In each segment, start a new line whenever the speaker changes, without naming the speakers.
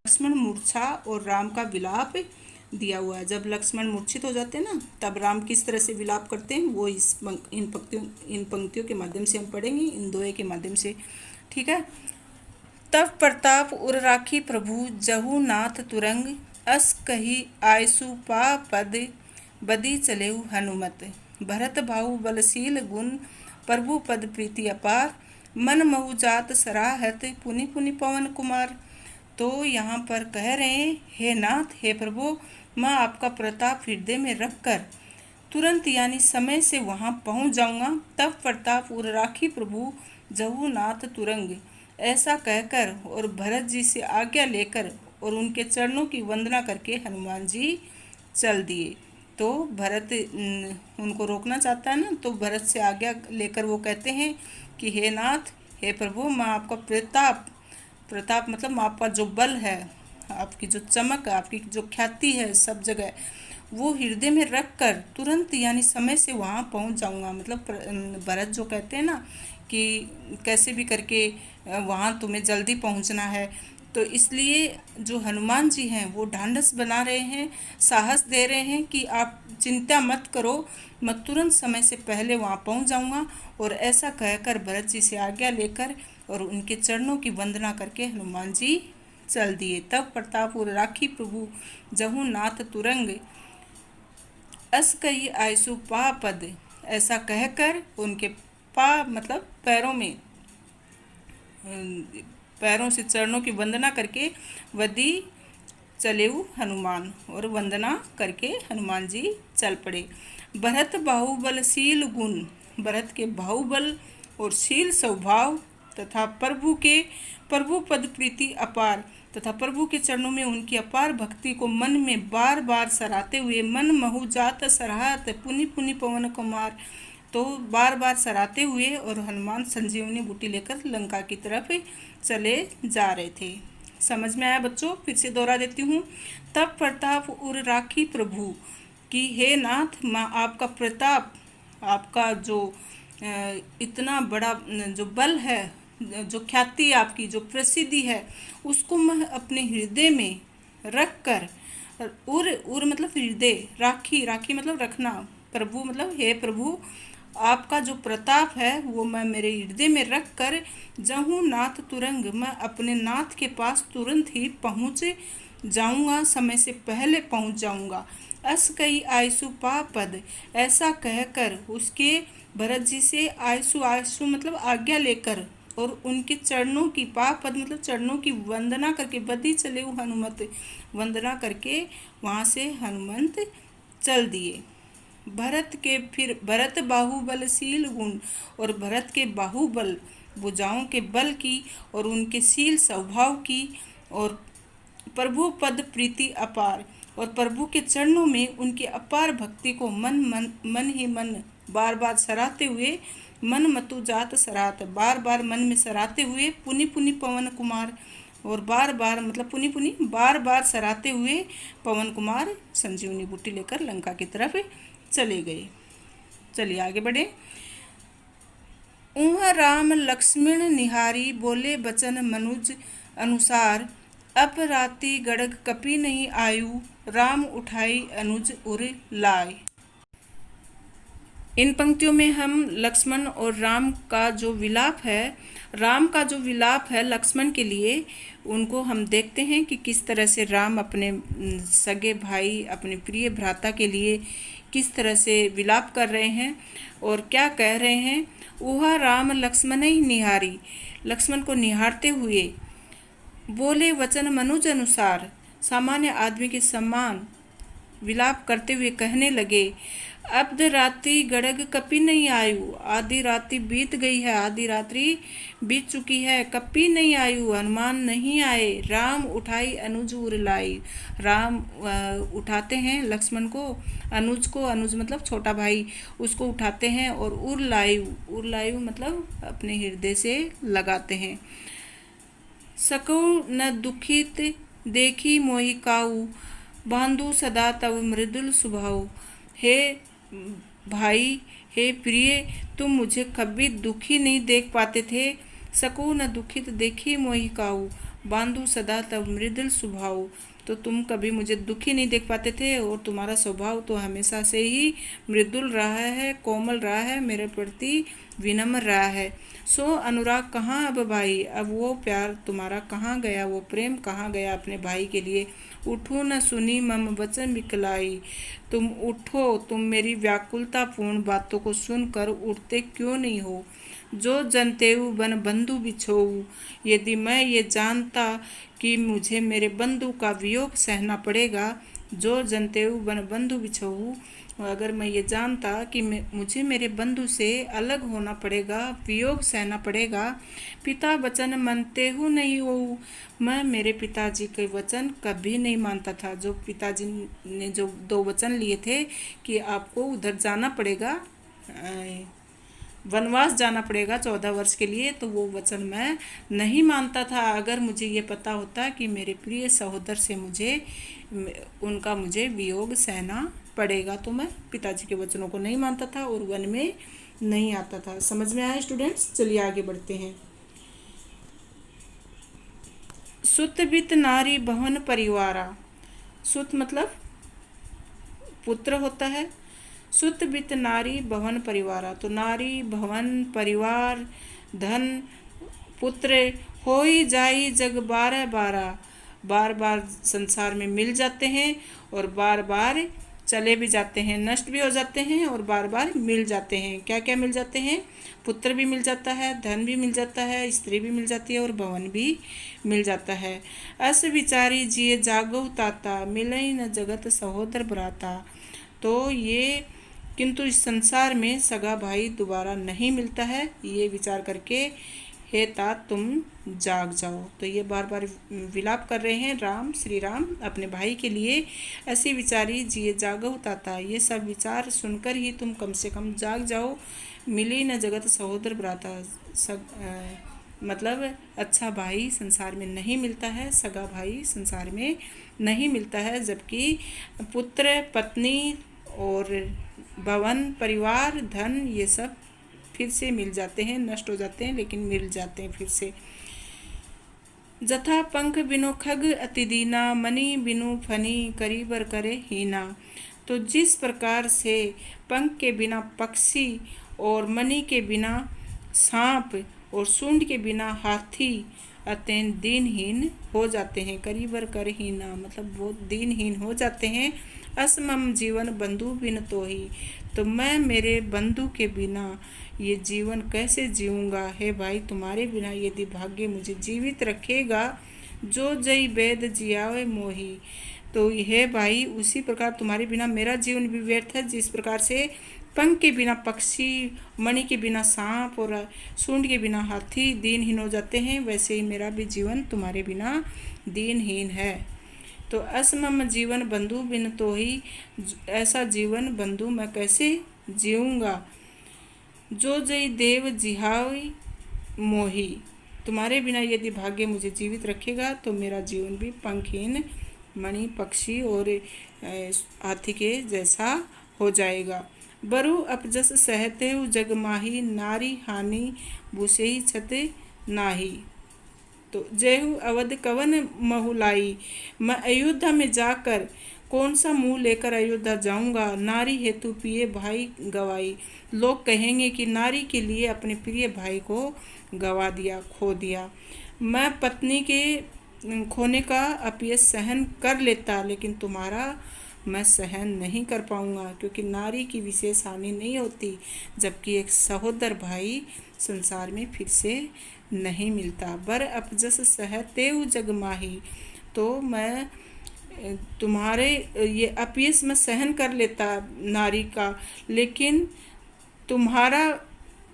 लक्ष्मण मूर्छा और राम का विलाप दिया हुआ है। जब लक्ष्मण मूर्छित हो जाते हैं ना, तब राम किस तरह से विलाप करते हैं वो इन पंक्तियों के माध्यम से हम पढ़ेंगे, इन दोहे के माध्यम से। ठीक है। तब प्रताप उर राखी प्रभु जहु नाथ तुरंग, अस कही आयसु पा पद बदी चलेउ हनुमत। भरत भाउ बलशील गुण प्रभु पद प्रीति अपार, मन महु जात सराहत पुनि पुनि पवन कुमार। तो यहाँ पर कह रहे हैं, हे नाथ, हे प्रभु, मैं आपका प्रताप हृदय में रखकर तुरंत यानी समय से वहाँ पहुँच जाऊँगा। तब प्रताप उर राखी प्रभु जहु नाथ तुरंग, ऐसा कहकर और भरत जी से आज्ञा लेकर और उनके चरणों की वंदना करके हनुमान जी चल दिए। तो भरत उनको रोकना चाहता है ना, तो भरत से आज्ञा लेकर वो कहते हैं कि हे नाथ, हे प्रभु, मैं आपका प्रताप मतलब आपका जो बल है, आपकी जो चमक है, आपकी जो ख्याति है सब जगह, वो हृदय में रख कर तुरंत यानी समय से वहाँ पहुँच जाऊँगा। मतलब भरत जो कहते हैं ना कि कैसे भी करके वहाँ तुम्हें जल्दी पहुँचना है, तो इसलिए जो हनुमान जी हैं वो ढांढस बना रहे हैं, साहस दे रहे हैं कि आप चिंता मत करो, मैं तुरंत समय से पहले वहाँ पहुँच जाऊँगा। और ऐसा कहकर भरत जी से आज्ञा लेकर और उनके चरणों की वंदना करके हनुमान जी चल दिए। तब प्रताप उर राखी प्रभु जहु नाथ तुरंग, अस कही आयसु पा पद, ऐसा कहकर उनके पा मतलब पैरों से चरणों की वंदना करके वदी चलेऊ हनुमान, और वंदना करके हनुमान जी चल पड़े। भरत बाहुबलशील गुण, भरत के बाहुबल और शील स्वभाव तथा प्रभु पद प्रीति अपार तथा प्रभु के चरणों में उनकी अपार भक्ति को मन में बार बार सराहते हुए, मन महु जात सराहत पुनि पुनि पवन कुमार, तो बार बार सराहते हुए और हनुमान संजीवनी बूटी लेकर लंका की तरफ चले जा रहे थे। समझ में आया बच्चों? फिर से दोहरा देती हूँ। तब प्रताप उर राखी प्रभु कि हे नाथ, माँ आपका प्रताप, आपका जो इतना बड़ा जो बल है, जो ख्याति आपकी, जो प्रसिद्धि है, उसको मैं अपने हृदय में रख कर, उर मतलब हृदय, राखी मतलब रखना, प्रभु मतलब हे प्रभु, आपका जो प्रताप है वो मैं मेरे हृदय में रख कर जहूँ नाथ तुरंग, मैं अपने नाथ के पास तुरंत ही पहुँच जाऊँगा, समय से पहले पहुँच जाऊँगा। अस कई आयसु पा पद, ऐसा कहकर उसके भरत जी से आयसु मतलब आज्ञा लेकर और उनके चरणों की पा पद मतलब चरणों की वंदना करके बदी चले हनुमत, वंदना करके वहाँ से हनुमंत चल दिए। भरत बाहुबलशील गुण, और भरत के बाहुबल भुजाओं के बल की और उनके शील स्वभाव की, और प्रभु पद प्रीति अपार, और प्रभु के चरणों में उनकी अपार भक्ति को मन ही मन बार बार सराहते हुए, मन मतु जात सराहत, बार बार मन में सराहते हुए, पुनि पुनि पवन कुमार, और बार बार मतलब पुनि पुनि बार बार सराहते हुए पवन कुमार संजीवनी बूटी लेकर लंका की तरफ चले गए। चलिए आगे बढ़े। उहाँ राम लक्ष्मण निहारी, बोले बचन मनुज अनुसार, अब राति गड़ग कपि नहीं आयु, राम उठाई अनुज उर लाय। इन पंक्तियों में हम लक्ष्मण और राम का जो विलाप है लक्ष्मण के लिए, उनको हम देखते हैं कि किस तरह से राम अपने सगे भाई, अपने प्रिय भ्राता के लिए किस तरह से विलाप कर रहे हैं और क्या कह रहे हैं। उहा राम लक्ष्मण ही निहारी, लक्ष्मण को निहारते हुए, बोले वचन मनुज अनुसार, सामान्य आदमी के समान विलाप करते हुए कहने लगे, अब रात्रि गड़ग कपि नहीं आयु, आधी रात्रि बीत गई है, आधी रात्रि बीत चुकी है, कपि नहीं आयु, हनुमान नहीं आए, राम उठाई अनुज उर लाई, राम उठाते हैं लक्ष्मण को, अनुज मतलब छोटा भाई, उसको उठाते हैं और उर लायु मतलब अपने हृदय से लगाते हैं। सकौ न दुखित देखी मोहि काऊ, बांधु सदा तव मृदुल स्वभाव, हे भाई, हे प्रिय, तुम मुझे कभी दुखी नहीं देख पाते थे। सकू न दुखित देखी मोहि काऊ, बांधु सदा तब मृदुल स्वभाव। तो तुम कभी मुझे दुखी नहीं देख पाते थे और तुम्हारा स्वभाव तो हमेशा से ही मृदुल रहा है, कोमल रहा है, मेरे प्रति विनम्र रहा है। सो अनुराग कहाँ अब भाई, अब वो प्यार तुम्हारा कहाँ गया, वो प्रेम कहाँ गया अपने भाई के लिए। उठो न सुनी मम वचन बिकलाई, तुम उठो, तुम मेरी व्याकुलता पूर्ण बातों को सुनकर उठते क्यों नहीं हो। जो जनतेऊ बन बंधु बिछोऊ, यदि मैं ये जानता कि मुझे मेरे बंधु का वियोग सहना पड़ेगा, जो जनतेऊ बन बंधु बिछोऊ, अगर मैं ये जानता कि मुझे मेरे बंधु से अलग होना पड़ेगा, वियोग सहना पड़ेगा। पिता वचन मानते हो नहीं हो, मैं मेरे पिताजी के वचन कभी नहीं मानता था। जो पिताजी ने जो 2 वचन लिए थे कि आपको उधर जाना पड़ेगा, वनवास जाना पड़ेगा 14 वर्ष के लिए, तो वो वचन मैं नहीं मानता था। अगर मुझे ये पता होता कि मेरे प्रिय सहोदर से मुझे वियोग सहना पड़ेगा, तो मैं पिताजी के वचनों को नहीं मानता था और वन में नहीं आता था। समझ में आया स्टूडेंट्स? चलिए आगे बढ़ते हैं। सुत बित नारी भवन परिवारा, सुत मतलब पुत्र होता है, सुत बित नारी भवन परिवारा, तो नारी भवन परिवार धन पुत्र होई जाई जग 12 बार बार संसार में मिल जाते हैं और बार बार चले भी जाते हैं, नष्ट भी हो जाते हैं और बार बार मिल जाते हैं। क्या क्या मिल जाते हैं? पुत्र भी मिल जाता है, धन भी मिल जाता है, स्त्री भी मिल जाती है और भवन भी मिल जाता है। अस विचारी जिये जागो ताता, मिलई न जगत सहोदर भ्राता। तो ये किंतु इस संसार में सगा भाई दोबारा नहीं मिलता है, ये विचार करके हे तात तुम जाग जाओ। तो ये बार बार विलाप कर रहे हैं राम, श्री राम अपने भाई के लिए। ऐसी विचारी जिये जागो ताता, ये सब विचार सुनकर ही तुम कम से कम जाग जाओ। मिली न जगत सहोदर भ्राता, मतलब अच्छा भाई संसार में नहीं मिलता है, सगा भाई संसार में नहीं मिलता है, जबकि पुत्र पत्नी और भवन परिवार धन ये सब फिर से मिल जाते हैं, नष्ट हो जाते हैं लेकिन मिल जाते हैं फिर से। जथा पंख बिनु खग अति दीना, मणि बिनु फनी करीबर करे हीना। तो जिस प्रकार से पंख के बिना पक्षी और मणि के बिना सांप और सूंड के बिना हाथी अत्यंत दीनहीन हो जाते हैं, करीबर कर हीना मतलब बहुत दीनहीन हो जाते हैं। असमम जीवन बंधु बिन तो ही, तो मैं मेरे बंधु के बिना ये जीवन कैसे जीऊँगा। हे भाई तुम्हारे बिना यदि भाग्य मुझे जीवित रखेगा, जो जय वेद जियावे मोही, तो हे भाई उसी प्रकार तुम्हारे बिना मेरा जीवन भी व्यर्थ है। जिस प्रकार से पंख के बिना पक्षी, मणि के बिना सांप और सूंड के बिना हाथी दीनहीन हो जाते हैं, वैसे ही मेरा भी जीवन तुम्हारे बिना दीनहीन है। तो असमम जीवन बंधु बिन तो ही, ऐसा जीवन बंधु मैं कैसे जीऊँगा। जो जय देव जिहावी मोही, तुम्हारे बिना यदि भाग्य मुझे जीवित रखेगा तो मेरा जीवन भी पंखहीन, मणि पक्षी और हाथी के जैसा हो जाएगा। बरु अपजस सहते जग माही, नारी हानि भूसे छत नाही। तो जयहु अवध कवन महुलाई, मैं अयोध्या में जाकर कौन सा मुंह लेकर अयोध्या जाऊंगा। नारी हेतु पिए भाई गवाई, लोग कहेंगे कि नारी के लिए अपने प्रिय भाई को गवा दिया, खो दिया। मैं पत्नी के खोने का अपयश सहन कर लेता, लेकिन तुम्हारा मैं सहन नहीं कर पाऊंगा, क्योंकि नारी की विशेष हानि नहीं होती, जबकि एक सहोदर भाई संसार में फिर से नहीं मिलता। बर अपजस सहतेव जग माही, तो मैं तुम्हारे ये अपयश मैं सहन कर लेता नारी का, लेकिन तुम्हारा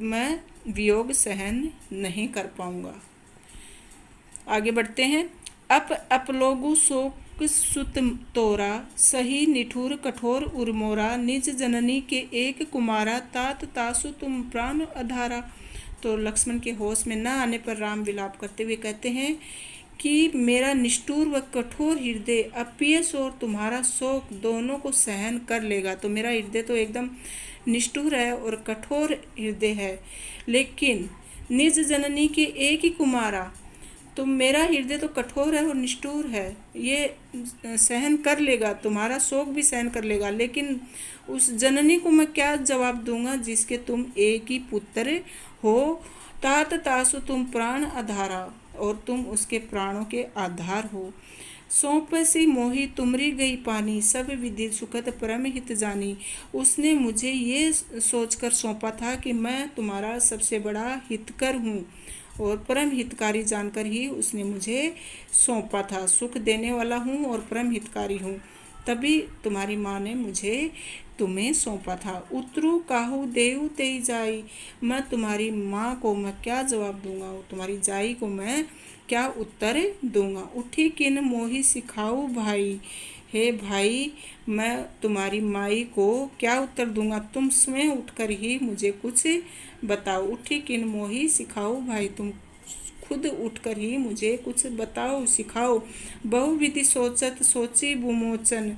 मैं वियोग सहन नहीं कर पाऊंगा। आगे बढ़ते हैं। अपलोगु शोक सुत तोरा, सही निठुर कठोर उर्मोरा, निज जननी के एक कुमारा, तात तासु तुम प्राण अधारा। तो लक्ष्मण के होश में न आने पर राम विलाप करते हुए कहते हैं कि मेरा निष्ठुर व कठोर हृदय अपयश और तुम्हारा शोक दोनों को सहन कर लेगा। तो मेरा हृदय तो एकदम निष्ठुर है और कठोर हृदय है, लेकिन निज जननी के एक ही कुमारा, तुम मेरा हृदय तो कठोर है और निष्ठुर है, ये सहन कर लेगा, तुम्हारा शोक भी सहन कर लेगा, लेकिन उस जननी को मैं क्या जवाब दूंगा जिसके तुम एक ही पुत्र हो। तात तासु तुम प्राण आधारा, और तुम उसके प्राणों के आधार हो। सौंप सी मोही तुमरी गई पानी, सब विधि सुखद परम हित जानी। उसने मुझे ये सोचकर सौंपा था कि मैं तुम्हारा सबसे बड़ा हितकर हूँ, और परम हितकारी जानकर ही उसने मुझे सौंपा था। सुख देने वाला हूँ और परम हितकारी हूँ, तभी तुम्हारी माँ ने मुझे तुम्हें सौंपा था। उतरू काहू देऊ तेई जाई, मैं तुम्हारी माँ को मैं क्या जवाब दूंगा, तुम्हारी जाई को मैं क्या उत्तर दूंगा। उठी किन मोही सिखाऊ भाई, हे भाई मैं तुम्हारी माई को क्या उत्तर दूंगा, तुम स्वयं उठकर ही मुझे कुछ बताओ। उठी किन मोही सिखाओ भाई, तुम खुद उठकर ही मुझे कुछ बताओ सिखाओ। बहुविधि सोचत सोची बुमोचन,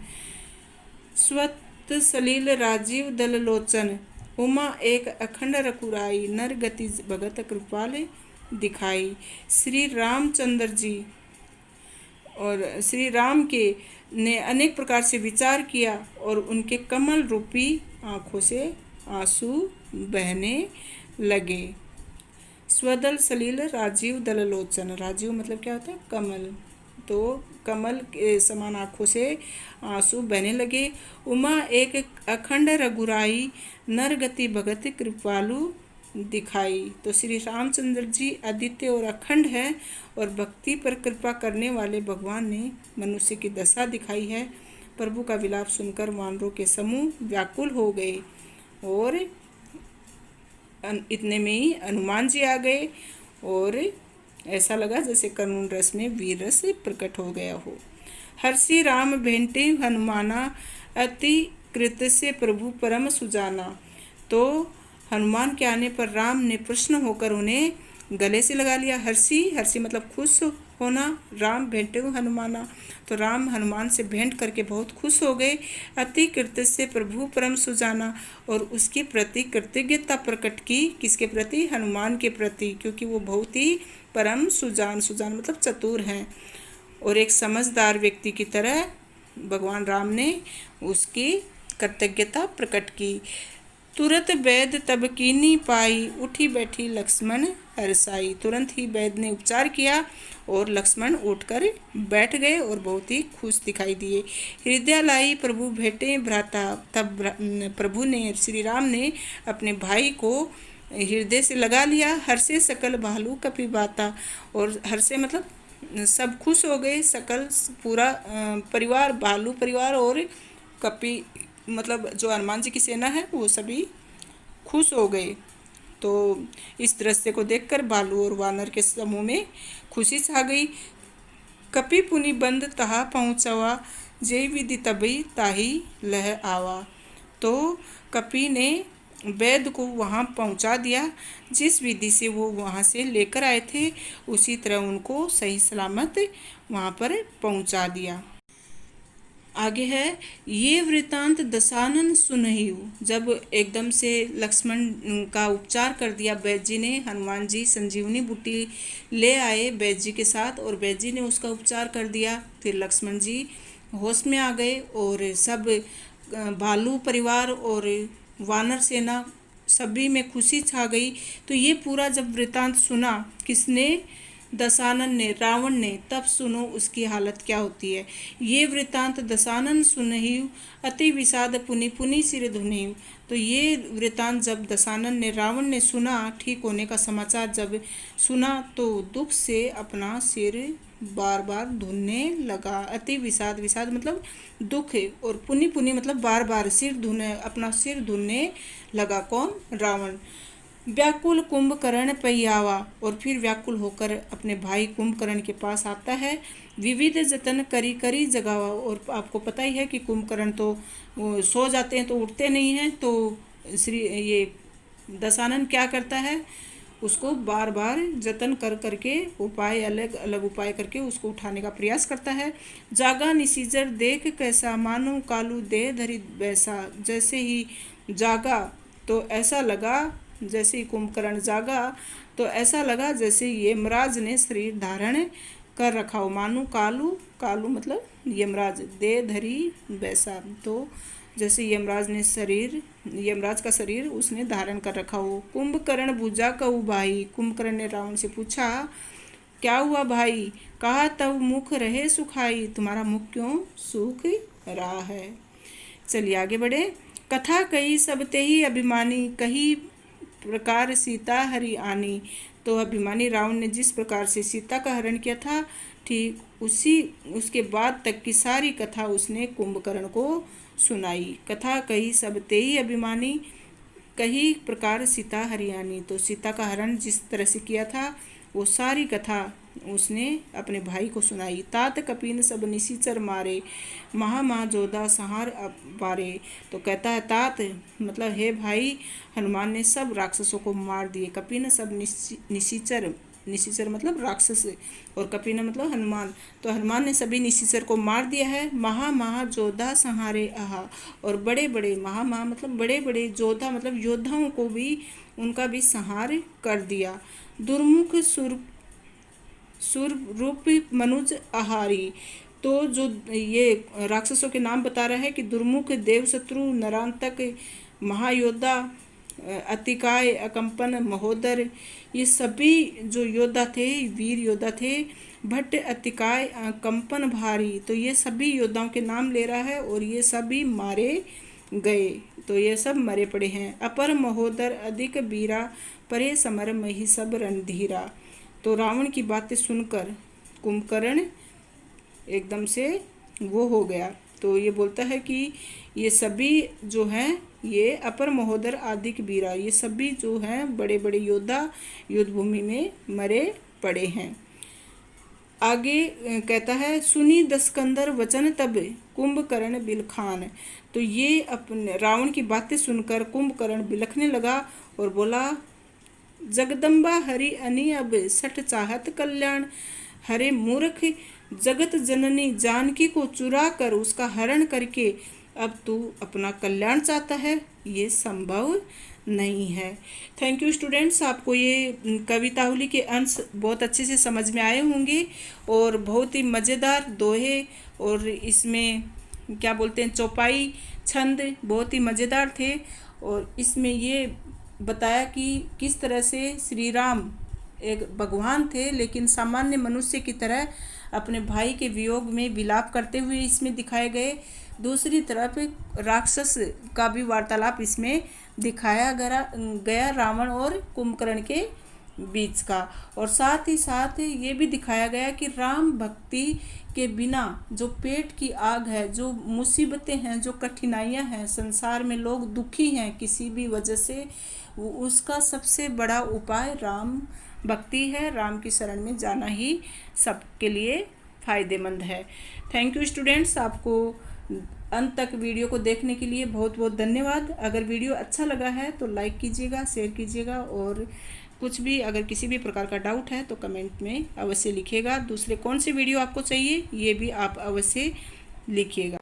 स्वत सलील राजीव दल लोचन। उमा एक अखंड रकुराई, नर गति भगत कृपाल दिखाई। श्री रामचंद्र जी और श्री राम के ने अनेक प्रकार से विचार किया और उनके कमल रूपी आँखों से आंसू बहने लगे। स्वदल सलील राजीव दललोचन, राजीव मतलब क्या होता है, कमल, तो कमल के समान आँखों से आंसू बहने लगे। उमा एक अखंड रघुराई, नर गति भगत कृपालु दिखाई। तो श्री रामचंद्र जी आदित्य और अखंड है, और भक्ति पर कृपा करने वाले भगवान ने मनुष्य की दशा दिखाई है। प्रभु का विलाप सुनकर वानरों के समूह व्याकुल हो गए, और इतने में ही हनुमान जी आ गए, और ऐसा लगा जैसे करुण रस में वीर रस प्रकट हो गया हो। हर्षि राम भेंटे हनुमाना, अति कृत से प्रभु परम सुजाना। तो हनुमान के आने पर राम ने प्रसन्न होकर उन्हें गले से लगा लिया। हर्षि, हर्षि मतलब खुश होना, राम भेंटे हनुमाना, तो राम हनुमान से भेंट करके बहुत खुश हो गए। अति कृत्य से प्रभु परम सुजाना, और उसके प्रति कृतज्ञता प्रकट की। किसके प्रति, हनुमान के प्रति, क्योंकि वो बहुत ही परम सुजान, सुजान मतलब चतुर हैं, और एक समझदार व्यक्ति की तरह भगवान राम ने उसकी कृतज्ञता प्रकट की। तुरंत वैद्य तब कीनी पाई, उठी बैठी लक्ष्मण हरसाई। तुरंत ही वैद्य ने उपचार किया और लक्ष्मण उठकर बैठ गए और बहुत ही खुश दिखाई दिए। हृदय लाई प्रभु भेटे भ्राता, तब प्रभु ने, श्री राम ने अपने भाई को हृदय से लगा लिया। हर्षे सकल भालू कपि बाता, और हर्षे मतलब सब खुश हो गए, सकल पूरा परिवार, भालू परिवार और कपि मतलब जो हनुमान जी की सेना है वो सभी खुश हो गए। तो इस दृश्य को देखकर भालू और वानर के समूह में खुशी छा गई। कपि पुनि बंद तहा पहुँचवा, जय विधि तभी ताही लह आवा। तो कपि ने वैद्य को वहाँ पहुँचा दिया, जिस विधि से वो वहाँ से लेकर आए थे उसी तरह उनको सही सलामत वहाँ पर पहुँचा दिया। आगे है, ये वृतांत दशानन सुनहिउ। जब एकदम से लक्ष्मण का उपचार कर दिया वैद्य जी ने, हनुमान जी संजीवनी बूटी ले आए वैद्य जी के साथ, और वैद्य जी ने उसका उपचार कर दिया। फिर लक्ष्मण जी होश में आ गए, और सब भालू परिवार और वानर सेना सभी में खुशी छा गई। तो ये पूरा जब वृतांत सुना किसने, दशानन ने, रावण ने, तब सुनो उसकी हालत क्या होती है। ये वृतांत दशानन सुनहिउ, अति विषाद पुनि पुनि सिर धुनिउ। तो ये वृतांत जब दशानन ने, रावण ने सुना, ठीक होने का समाचार जब सुना, तो दुख से अपना सिर बार बार धुनने लगा। अति विषाद, विषाद मतलब दुख है, और पुनि पुनि मतलब बार बार सिर धुने, अपना सिर धुनने लगा। कौन, रावण। व्याकुल कुंभकर्ण पहियावा, और फिर व्याकुल होकर अपने भाई कुंभकर्ण के पास आता है। विविध जतन करी करी जगावा, और आपको पता ही है कि कुंभकर्ण तो सो जाते हैं तो उठते नहीं हैं, तो श्री ये दशानन क्या करता है, उसको बार बार जतन कर करके उपाय, अलग अलग उपाय करके उसको उठाने का प्रयास करता है। जागा निसीजर देख कैसा, मानो कालू देह धरी वैसा। जैसे ही जागा तो ऐसा लगा जैसे ही कुंभकर्ण जागा तो ऐसा लगा जैसे यमराज ने शरीर धारण कर रखा हो, मानो कालू, कालू मतलब यमराज, दे धरी वैसा, तो जैसे यमराज का शरीर उसने धारण कर रखा हो। कुंभकर्ण बुझा कहू भाई, कुंभकर्ण ने रावण से पूछा क्या हुआ भाई? कहा तब मुख रहे सुखाई, तुम्हारा मुख क्यों सूख रहा है? चलिए आगे बढ़े। कथा कही सब ते ही अभिमानी, कही प्रकार सीता हरि आनी। तो अभिमानी रावण ने जिस प्रकार से सीता का हरण किया था, ठीक उसके बाद तक की सारी कथा उसने कुंभकर्ण को सुनाई। कथा कही सब ते ही अभिमानी, कही प्रकार सीता हरियाणी। तो सीता का हरण जिस तरह से किया था वो सारी कथा उसने अपने भाई को सुनाई। तात कपिन सब निशिचर मारे, महा जोधा संहार पारे। तो कहता है तात मतलब हे भाई, हनुमान ने सब राक्षसों को मार दिए। कपिन सब निशिचर मतलब राक्षस, और कपिन मतलब हनुमान। तो हनुमान ने सभी निशिचर को मार दिया है। महा जोधा संहारे आहा, और बड़े बड़े मतलब बड़े बड़े जोधा मतलब योद्धाओं को भी उनका भी संहार कर दिया। दुर्मुख सुर रूप मनुज आहारी। तो जो ये राक्षसों के नाम बता रहा है कि दुर्मुख, देवशत्रु, नरांतक, महायोद्धा, अतिकाय, अकंपन, महोदर, ये सभी जो योद्धा थे, वीर योद्धा थे। भट्ट, अतिकाय, कंपन, भारी। तो ये सभी योद्धाओं के नाम ले रहा है और ये सभी मारे गए। तो ये सब मरे पड़े हैं। अपर महोदर अधिक बीरा, परे समर मही सब रणधीरा। तो रावण की बातें सुनकर कुंभकर्ण एकदम से वो हो गया। तो ये बोलता है कि ये सभी जो हैं ये अपर महोदर आदिक बीरा, ये सभी जो हैं बड़े बड़े योद्धा युद्ध भूमि में मरे पड़े हैं। आगे कहता है सुनी दस्कंदर वचन तब कुंभकर्ण बिलखान। तो ये अपने रावण की बातें सुनकर कुंभकर्ण बिलखने लगा और बोला जगदम्बा हरि अनि अब सठ चाहत कल्याण। हरे मूर्ख, जगत जननी जानकी को चुरा कर उसका हरण करके अब तू अपना कल्याण चाहता है, ये संभव नहीं है। थैंक यू स्टूडेंट्स, आपको ये कवितावली के अंश बहुत अच्छे से समझ में आए होंगे और बहुत ही मज़ेदार दोहे और इसमें क्या बोलते हैं चौपाई छंद बहुत ही मज़ेदार थे। और इसमें ये बताया कि किस तरह से श्री राम एक भगवान थे लेकिन सामान्य मनुष्य की तरह अपने भाई के वियोग में विलाप करते हुए इसमें दिखाए गए। दूसरी तरफ राक्षस का भी वार्तालाप इसमें दिखाया गया रावण और कुंभकर्ण के बीच का। और साथ ही साथ ये भी दिखाया गया कि राम भक्ति के बिना जो पेट की आग है, जो मुसीबतें हैं, जो कठिनाइयां हैं, संसार में लोग दुखी हैं किसी भी वजह से, वो उसका सबसे बड़ा उपाय राम भक्ति है। राम की शरण में जाना ही सबके लिए फ़ायदेमंद है। थैंक यू स्टूडेंट्स, आपको अंत तक वीडियो को देखने के लिए बहुत बहुत धन्यवाद। अगर वीडियो अच्छा लगा है तो लाइक कीजिएगा, शेयर कीजिएगा और कुछ भी अगर किसी भी प्रकार का डाउट है तो कमेंट में अवश्य लिखिएगा। दूसरे कौन सी वीडियो आपको चाहिए ये भी आप अवश्य लिखिएगा।